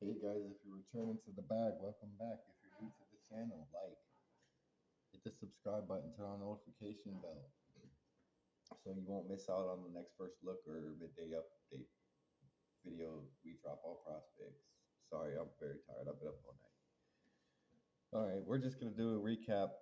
Hey guys, if you're returning to the bag, welcome back. If you're new to the channel, hit the subscribe button, turn on the notification bell so you won't miss out on the next first look or midday update video we drop all prospects. Sorry, I'm very tired. I've been up all night. All right, we're just gonna do a recap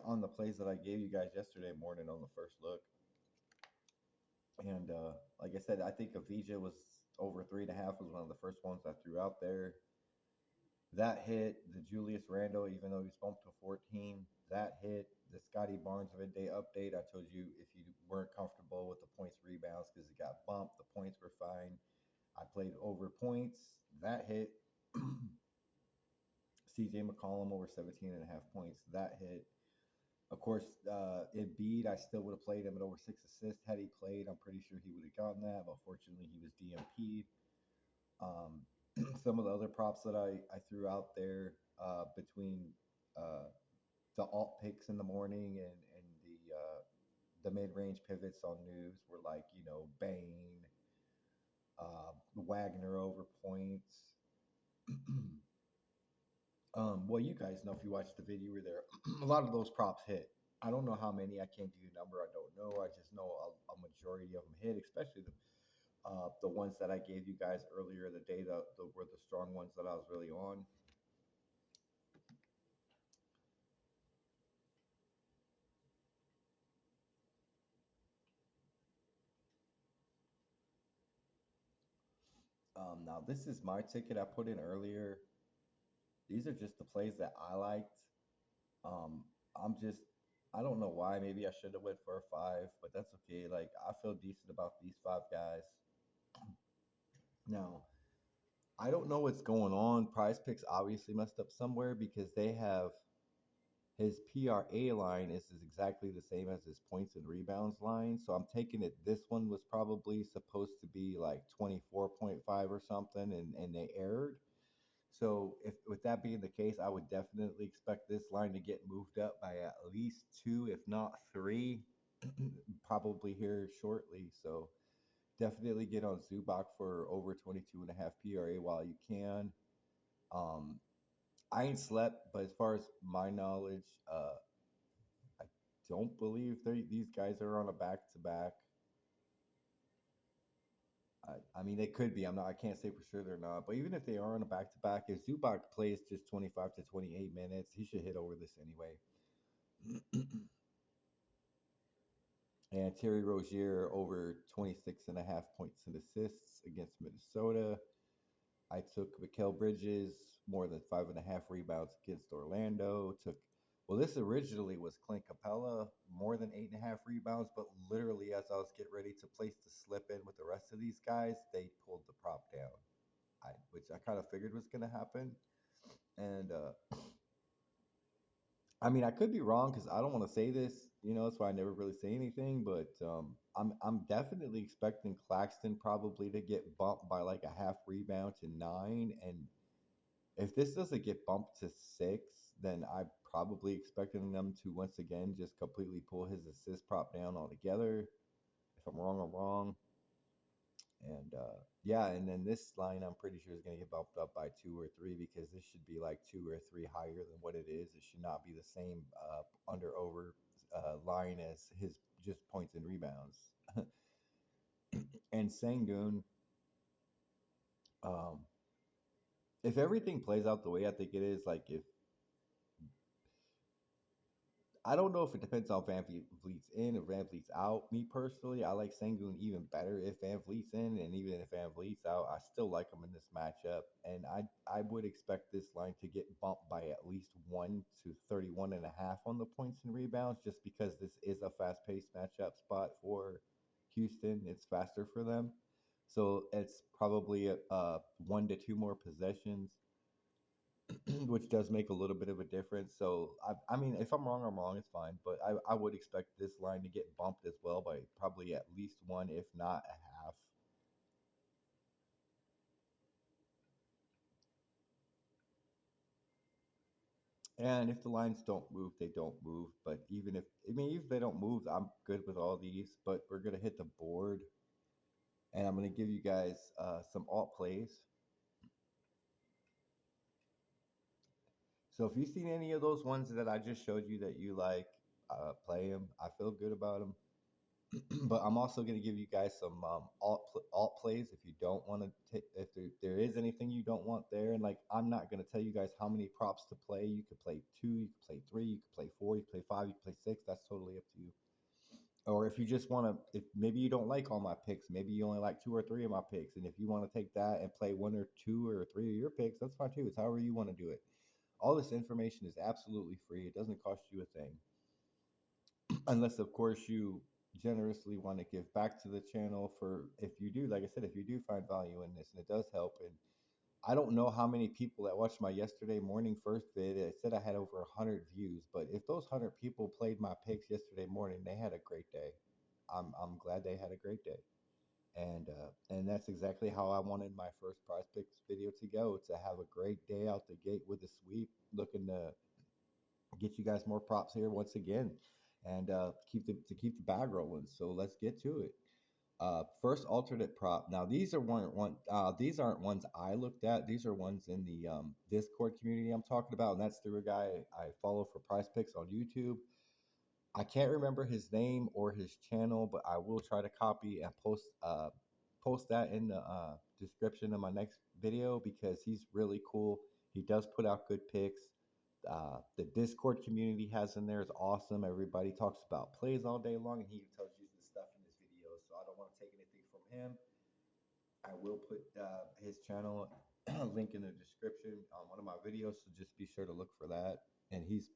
on the plays that I gave you guys yesterday morning on the first look. And like I said, I think Avija was over 3.5 was one of the first ones I threw out there. That hit. The Julius Randle, even though he's bumped to 14, that hit. The Scotty Barnes midday update, I told you if you weren't comfortable with the points rebounds because it got bumped, the points were fine. I played over points. That hit. CJ McCollum over 17.5 points. That hit. Of course, Embiid, I still would have played him at over 6 assists. Had he played, I'm pretty sure he would have gotten that. But fortunately, he was DMP'd. Some of the other props that I threw out there between uh, the alt picks in the morning and the mid range pivots on news were like Bain, Wagner over points. Well, you guys know if you watched the video, you were there. A lot of those props hit. I don't know how many. I can't give you a number. I don't know. I just know a majority of them hit, especially the ones that I gave you guys earlier the day. The were the strong ones that I was really on. Now this is my ticket I put in earlier. These are just the plays that I liked. Um, I'm just I don't know why. Maybe I should have went for a five, but that's okay. Like I feel decent about these five guys. Now I don't know what's going on. Prize Picks obviously messed up somewhere because they have his PRA line is exactly the same as his points and rebounds line. So I'm taking it this one was probably supposed to be like 24.5 or something, and they erred. So if with that being the case, I would definitely expect this line to get moved up by at least two, if not three, probably here shortly. So definitely get on Zubac for over 22.5 PRA while you can. Um, I ain't slept, but as far as my knowledge, I don't believe these guys are on a back to back. I mean, they could be. I can't say for sure they're not. But even if they are on a back to back, if Zubac plays just 25 to 28 minutes, he should hit over this anyway. And Terry Rozier over 26.5 points and assists against Minnesota. I took Mikal Bridges more than 5.5 rebounds against Orlando. This originally was Clint Capella, more than 8.5 rebounds, but literally as I was getting ready to place the slip in with the rest of these guys, they pulled the prop down, which I kind of figured was going to happen. And I mean, I could be wrong because I don't want to say this, that's why I never really say anything. But I'm definitely expecting Claxton probably to get bumped by like a half rebound to 9, and if this doesn't get bumped to 6, then I'm probably expecting them to once again just completely pull his assist prop down altogether. If I'm wrong, I'm wrong. And yeah, and then this line I'm pretty sure is going to get bumped up by 2 or 3 because this should be like 2 or 3 higher than what it is. It should not be the same under over line as his just points and rebounds. And Sangoon, um, if everything plays out the way I think it is, like if I don't know if it depends on Van Vliet's in or Van Vliet's out. Me personally, I like Sengun even better if Van Vliet's in, and even if Van Vliet's out, I still like him in this matchup. And I would expect this line to get bumped by at least 1 to 31.5 on the points and rebounds, just because this is a fast-paced matchup spot for Houston. It's faster for them, so it's probably 1 to 2 more possessions. Which does make a little bit of a difference. So I mean, if I'm wrong, I'm wrong. It's fine, but I would expect this line to get bumped as well by probably at least 1, if not a half. And if the lines don't move, they don't move. But even if they don't move, I'm good with all these. But we're gonna hit the board, and I'm gonna give you guys some alt plays. So if you've seen any of those ones that I just showed you that you like, play them. I feel good about them. But I'm also going to give you guys some alt plays if you don't want to take, if there is anything you don't want there. And like, I'm not going to tell you guys how many props to play. You could play two, you could play three, you could play four, you could play five, you could play six. That's totally up to you. Or if you just want to, if maybe you don't like all my picks, maybe you only like two or three of my picks, and if you want to take that and play one or two or three of your picks, that's fine too. It's however you want to do it. All this information is absolutely free. It doesn't cost you a thing, unless of course you generously want to give back to the channel. For if you do, like I said, if you do find value in this and it does help. And I don't know how many people that watched my yesterday morning first vid. It said I had over 100 views, but if those 100 people played my picks yesterday morning, they had a great day. I'm glad they had a great day. And that's exactly how I wanted my first prize picks video to go, to have a great day out the gate with a sweep, looking to get you guys more props here once again, and keep the bag rolling. So let's get to it. First alternate prop. Now these aren't ones I looked at. These are ones in the Discord community I'm talking about, and that's through a guy I follow for Prize Picks on YouTube. I can't remember his name or his channel, but I will try to copy and post that in the description of my next video, because he's really cool. He does put out good picks. The Discord community has in there is awesome. Everybody talks about plays all day long, and he tells you the stuff in his videos. So I don't want to take anything from him. I will put his channel link in the description on one of my videos, so just be sure to look for that. And his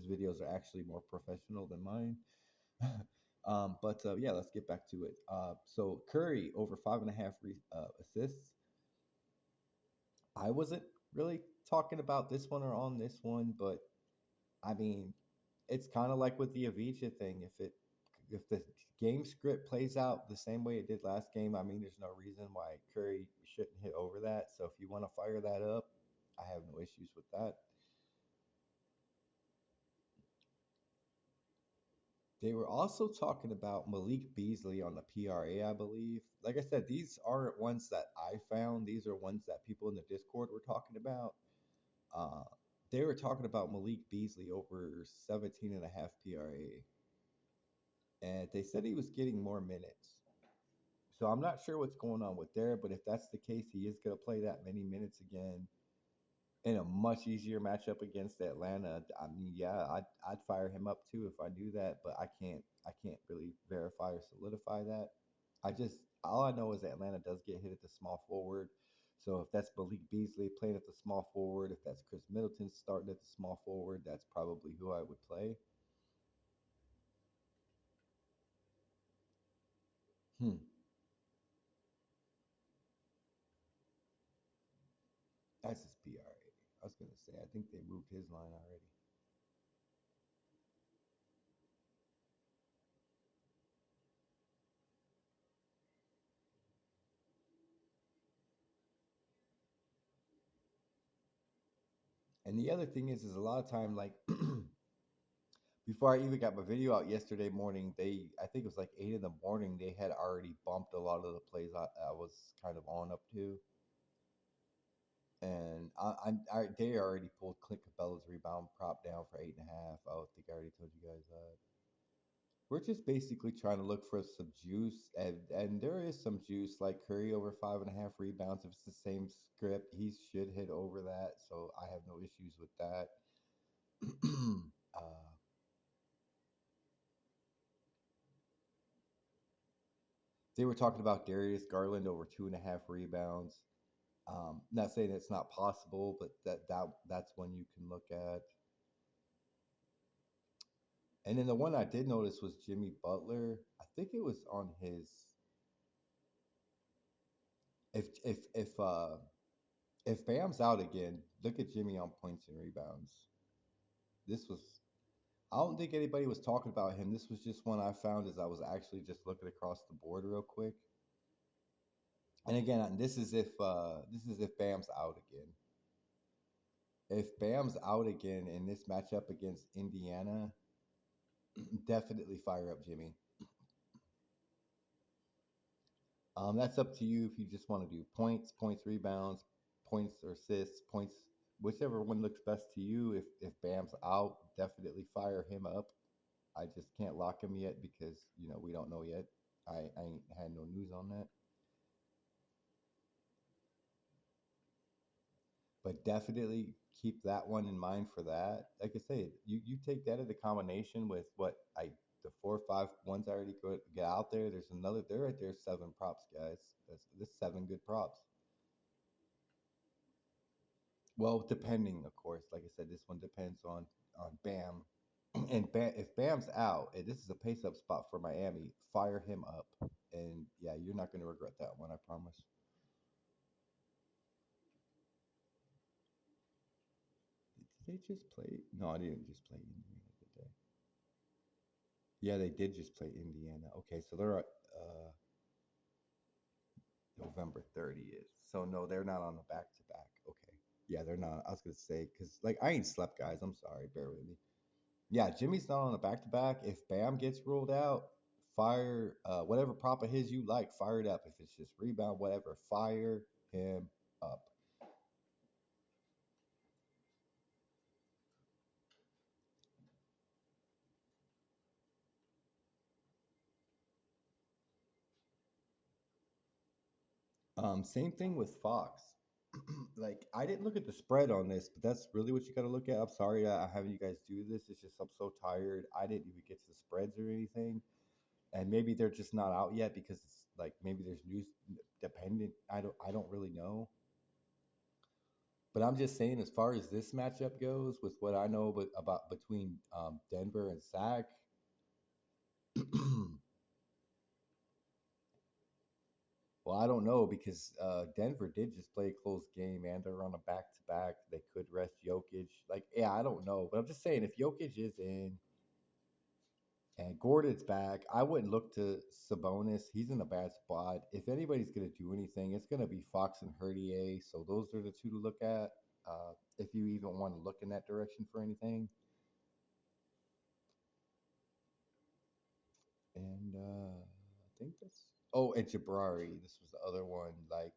videos are actually more professional than mine. But yeah, let's get back to it. So Curry over 5.5 assists. I wasn't really talking about this one or on this one, but I mean, it's kind of like with the Avicii thing. If the game script plays out the same way it did last game, I mean, there's no reason why Curry shouldn't hit over that. So if you want to fire that up, I have no issues with that. They were also talking about Malik Beasley on the PRA, I believe. Like I said, these aren't ones that I found. These are ones that people in the Discord were talking about. Uh, they were talking about Malik Beasley over 17 and a half PRA. And they said he was getting more minutes. So I'm not sure what's going on with there, but if that's the case, he is going to play that many minutes again in a much easier matchup against Atlanta. I mean, yeah, I'd fire him up too if I knew that, but I can't really verify or solidify that. All I know is Atlanta does get hit at the small forward. So if that's Malik Beasley playing at the small forward, if that's Chris Middleton starting at the small forward, that's probably who I would play. Hmm. That's his PRA. I was gonna say I think they moved his line already. And the other thing is a lot of time, like before I even got my video out yesterday morning, I think it was like 8 in the morning, they had already bumped a lot of the plays I was kind of on up to. And they already pulled Clint Capella's rebound prop down for 8.5. I think I already told you guys that. We're just basically trying to look for some juice, and there is some juice, like Curry over 5.5 rebounds. If it's the same script, he should hit over that. So I have no issues with that. uh, they were talking about Darius Garland over 2.5 rebounds. Not saying it's not possible, but that's one you can look at. And then the one I did notice was Jimmy Butler. I think it was on his. If Bam's out again, look at Jimmy on points and rebounds. This was. I don't think anybody was talking about him. This was just one I found as I was actually just looking across the board real quick. And again, this is if Bam's out again. If Bam's out again in this matchup against Indiana, definitely fire up Jimmy. That's up to you if you just want to do points, rebounds, points or assists, points, whichever one looks best to you. If Bam's out, definitely fire him up. I just can't lock him yet because we don't know yet. I ain't had no news on that. But definitely keep that one in mind for that. Like I said, you take that into combination with what I the 4 or 5 ones I already get out there. There's another there right there, 7 props, guys. That's 7 good props. Well, depending, of course. Like I said, this one depends on Bam. And if Bam's out, and this is a pace up spot for Miami, fire him up. And yeah, you're not going to regret that one, I promise. Did they just play? No, I didn't just play Indiana, did they? Yeah, they did just play Indiana. Okay, so they're November 30th. So no, they're not on the back to back. Okay. Yeah, they're not. I was gonna say because like I ain't slept, guys. I'm sorry. Bear with me. Yeah, Jimmy's not on a back to back. If Bam gets ruled out, fire whatever prop of his you like, fire it up. If it's just rebound, whatever, fire him up. Same thing with Fox. Like I didn't look at the spread on this, but that's really what you got to look at. I'm sorry I having you guys do this. It's just I'm so tired. I didn't even get to the spreads or anything, and maybe they're just not out yet because it's like maybe there's news dependent. I don't really know. But I'm just saying, as far as this matchup goes, with what I know, but about between Denver and Sac, well, I don't know because Denver did just play a close game and they're on a back to back. They could rest Jokic. Like, yeah, I don't know, but I'm just saying if Jokic is in and Gordon's back, I wouldn't look to Sabonis. He's in a bad spot. If anybody's going to do anything, it's going to be Fox and Herdier. So those are the two to look at. If you even want to look in that direction for anything. And I think that's and Jabari. This was the other one. Like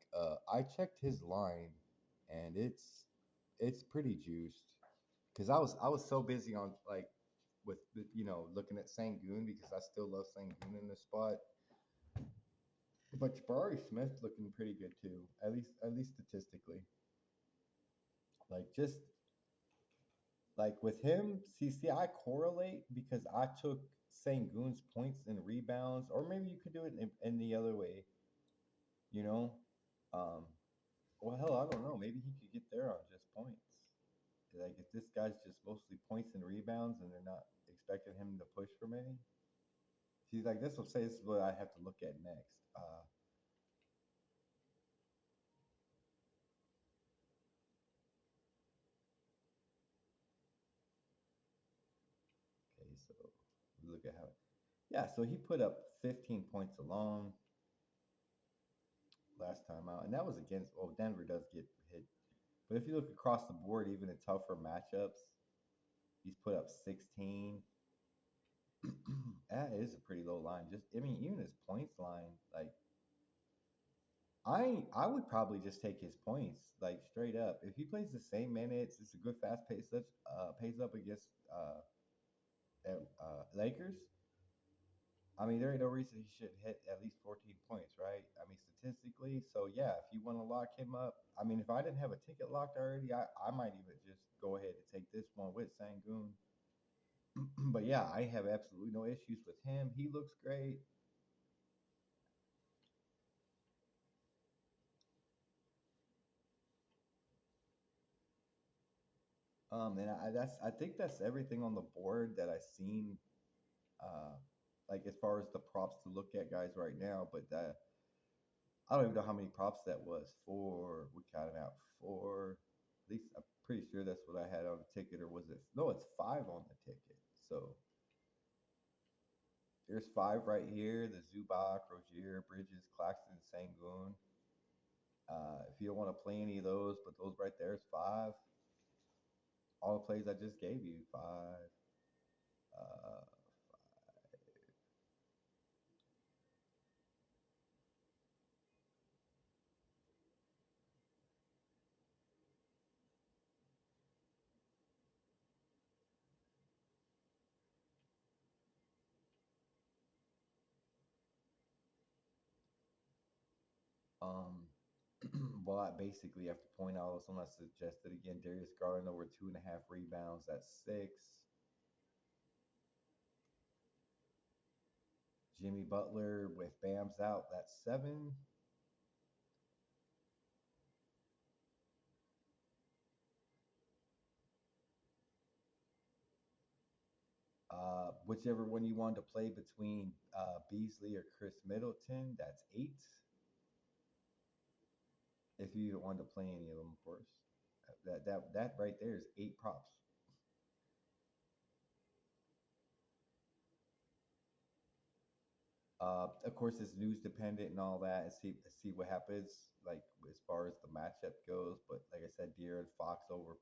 I checked his line, and it's pretty juiced. Cause I was so busy on like with looking at Sangoon because I still love Sangoon in this spot. But Jabari Smith looking pretty good too. At least statistically. Like just like with him, see, I correlate because I took Sangoon's points and rebounds, or maybe you could do it in the other way, you know. Um, well, hell, I don't know. Maybe he could get there on just points. Like if this guy's just mostly points and rebounds, and they're not expecting him to push for many. He's like, this will say this is what I have to look at next. Okay, so we look at how. Yeah, so he put up 15 points alone last time out, and that was against. Oh, Denver does get hit, but if you look across the board, even in tougher matchups, he's put up 16. That is a pretty low line. Just I mean, even his points line, like I would probably just take his points, like straight up. If he plays the same minutes, it's a good fast pace. Such pays up against Lakers. I mean, there ain't no reason he should hit at least 14 points, right? I mean, statistically. So yeah, if you want to lock him up, I mean, if I didn't have a ticket locked already, I might even just go ahead and take this one with Sangoon. But yeah, I have absolutely no issues with him. He looks great. And I think that's everything on the board that I've seen. Uh, like as far as the props to look at, guys, right now. But I don't even know how many props that was for. We counted out four. At least I'm pretty sure that's what I had on the ticket, or was it? No, it's five on the ticket. So there's five right here: the Zubac, Rozier, Bridges, Claxton, Sangoon. If you don't want to play any of those, but those right there is five. All the plays I just gave you, five. Uh, Um, well, I basically have to point out someone I suggested again. Darius Garland over 2.5 rebounds. That's 6. Jimmy Butler with Bam's out. That's 7. Whichever one you want to play between Beasley or Chris Middleton. That's 8. If you want to play any of them, of course. That right there is 8 props. Of course, it's news dependent and all that, and see what happens, like as far as the matchup goes. But like I said, De'Aaron Fox over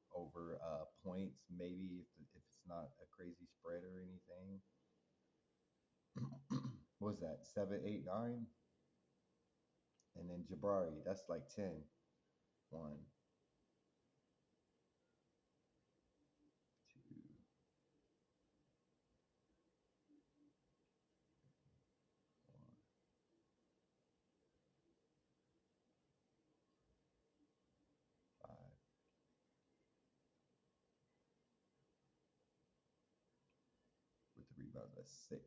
points, maybe if it's not a crazy spread or anything. What was that 7, 8, 9, and then Jabari, that's like 10. 1, 2, 5 with the rebound. That's 6,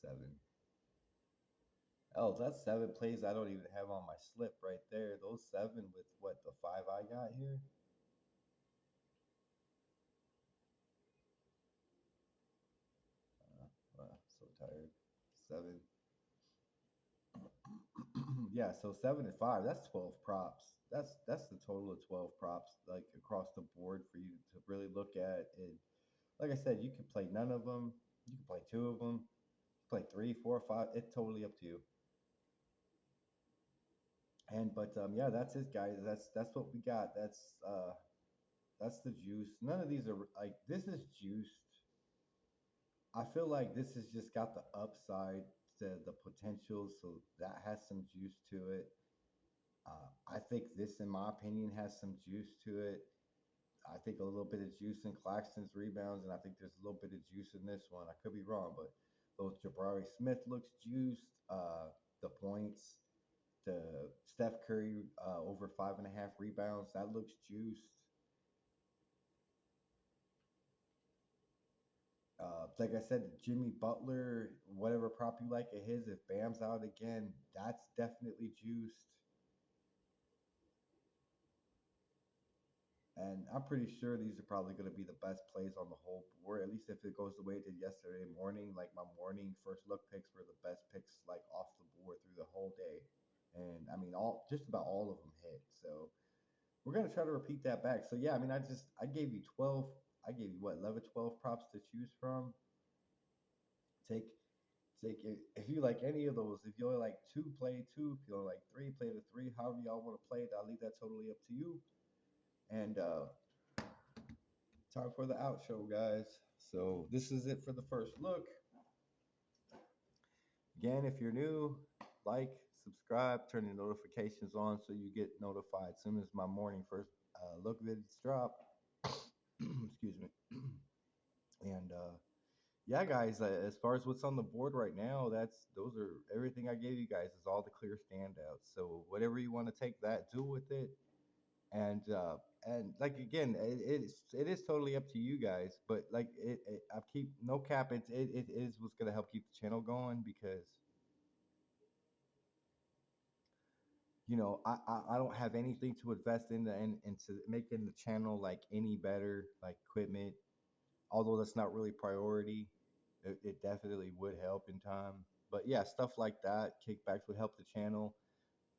7. Oh, that's 7 plays I don't even have on my slip right there. Those 7 with what the 5 I got here. So tired. 7. Yeah, so 7 and 5. That's 12 props. That's the total of 12 props, like across the board for you to really look at. And like I said, you can play none of them. You can play 2 of them. Play three, four, five. It's totally up to you. And but yeah, that's it, guys. That's what we got. That's the juice. None of these are like this is juiced. I feel like this has just got the upside to the potential, so that has some juice to it. I think this, in my opinion, has some juice to it. I think a little bit of juice in Claxton's rebounds, and I think there's a little bit of juice in this one. I could be wrong, but those Jabari Smith looks juiced. The points, the Steph Curry over 5.5 rebounds, that looks juiced. Like I said, Jimmy Butler, whatever prop you like of his, if Bam's out again, that's definitely juiced. And I'm pretty sure these are probably going to be the best plays on the whole board, at least if it goes the way it did yesterday morning. Like my morning first look picks were the best picks, like off the board through the whole day. And I mean, all just about all of them hit. So we're going to try to repeat that back. So yeah, I mean, I gave you 12, I gave you what, 11, 12 props to choose from. Take take it if you like any of those. If you only like two, play two. If you only like three, play the three. However y'all want to play it, I'll leave that totally up to you. And time for the outro, guys. So this is it for the first look. Again, if you're new, like, subscribe, turn your notifications on so you get notified as soon as my morning first look vids drop. Excuse me. And yeah, guys, as far as what's on the board right now, those are everything I gave you guys is all the clear standouts. So whatever you want to take that, do with it. And like again, it is totally up to you guys. But like I keep no cap. It is what's gonna help keep the channel going because I don't have anything to invest in into making the channel like any better, like equipment. Although that's not really priority, it definitely would help in time. But yeah, stuff like that, kickbacks would help the channel.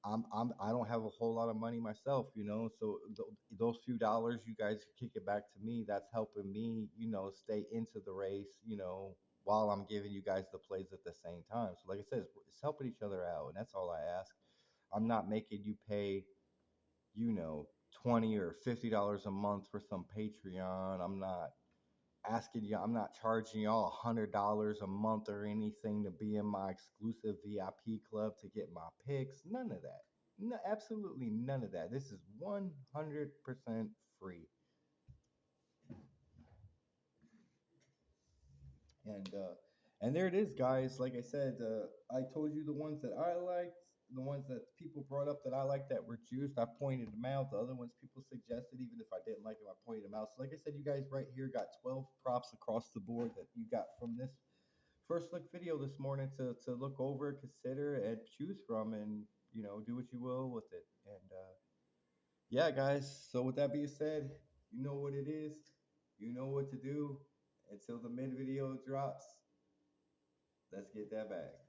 I don't have a whole lot of money myself, so those few dollars you guys kick it back to me. That's helping me, stay into the race, while I'm giving you guys the plays at the same time. So like I said, it's helping each other out, and that's all I ask. I'm not making you pay, you know, $20 or $50 a month for some Patreon. I'm not, asking you, I'm not charging y'all $100 a month or anything to be in my exclusive VIP club to get my picks. None of that. No, absolutely none of that. This is 100% free. And there it is, guys. Like I said, I told you the ones that I liked, the ones that people brought up that I liked that were juiced. I pointed them out. The other ones people suggested, even if I didn't like them, I pointed them out. So, like I said, you guys right here got 12 props across the board that you got from this first look video this morning to look over, consider, and choose from, and do what you will with it. And yeah, guys. So with that being said, you know what it is. You know what to do. Until the mid video drops, let's get that back.